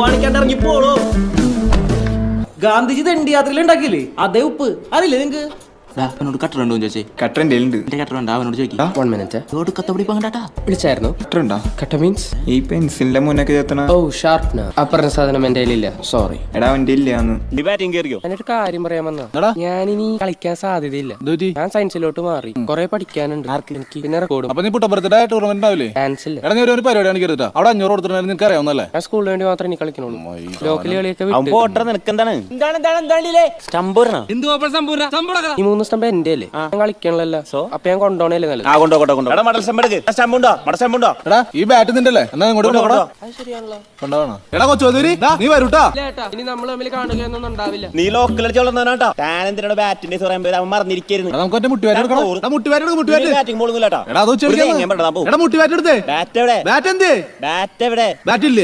കാണിക്കാണ്ട് ഇറങ്ങിപ്പോളൂ. ഗാന്ധിജി ദണ്ഡി യാത്രയിൽ ഉണ്ടാക്കിയില്ലേ അതേ ഉപ്പ് അറിയില്ലേ നിങ്ങക്ക്? അവനോട് കട്ടറുണ്ടോ ചോദിച്ചേ? കട്ടറിന്റെ കട്ടറുണ്ട് അവനോട് ചോദിക്കും. വിളിച്ചായിരുന്നു കട്ടറുണ്ടോ? കട്ട മീൻസ് ഈ പെൻസിലിന്റെ മുന്നൊക്കെ ചേർത്തണ. ഓ ഷാർപ്പ്നർ. ആ പറഞ്ഞ സാധനം എന്റെ കയ്യിലില്ല, സോറി. എടാ അവന്റെ ഇല്ലാന്ന്. ഞാനൊരു കാര്യം പറയാൻ വന്നാ, ഞാനിനി കളിക്കാൻ സാധ്യതയില്ല. ഞാൻ സയൻസിലോട്ട് മാറി, കുറെ പഠിക്കാനുണ്ട് എനിക്ക്, പിന്നെ റെക്കോർഡും. അപ്പൊ നീ പുട്ടപ്പുറത്തിന്റെ ടൂർണമെന്റ് ഉണ്ടാവില്ലേ? ഡാൻസ് ഇല്ല. എടാ നീ ഒരു പരിപാടി കാണിക്കരുത്. അവിടെ 500 കൊടുത്തിട്ടുണ്ടെങ്കിൽ നിനക്ക് അറിയാവുന്നല്ലേ? ഞാൻ സ്കൂളിന് വേണ്ടി മാത്രമേ എനിക്ക് കളിക്കണുള്ളൂ. ലോക്കൽ കളിയൊക്കെ വിട്ട്. ഈ 3 സ്റ്റംപ് എന്റെ അല്ലേ, ഞാൻ കളിക്കണല്ലോ. അപ്പൊ ഞാൻ കൊണ്ടോണല്ലേ നല്ലത്. എടാ ഈ ബാറ്റ് നിന്റെ അല്ലേ? എന്നാ ഇങ്ങോട്ട് കൊണ്ടുപോകണം. അത് ശരിയാണല്ലോ. കൊണ്ടുപോകണം. എടാ കൊച്ചുവതിരി നീ വരൂട്ടാ. ഇനി നമ്മൾ തമ്മിൽ കാണുകയൊന്നും ഉണ്ടാവില്ല. നീ ലോക്കൽ കളിച്ചോളാ. താനെന്തിനാണ് ബാറ്റിന്റെ അവൻ മറന്നിരിക്കുന്നു. നമുക്ക് ഒറ്റ മുട്ടുവാറ്റ് എടുക്കണം. ബാറ്റിംഗ് ബോളൊന്നും എടാ അത് വെച്ച് എടാ മുട്ടുവാറ്റ് എടുത്തേ. ബാറ്റ് എവിടെ? ബാറ്റ് എന്തേ? ബാറ്റ് എവിടെ? ബാറ്റ് ഇല്ലേ?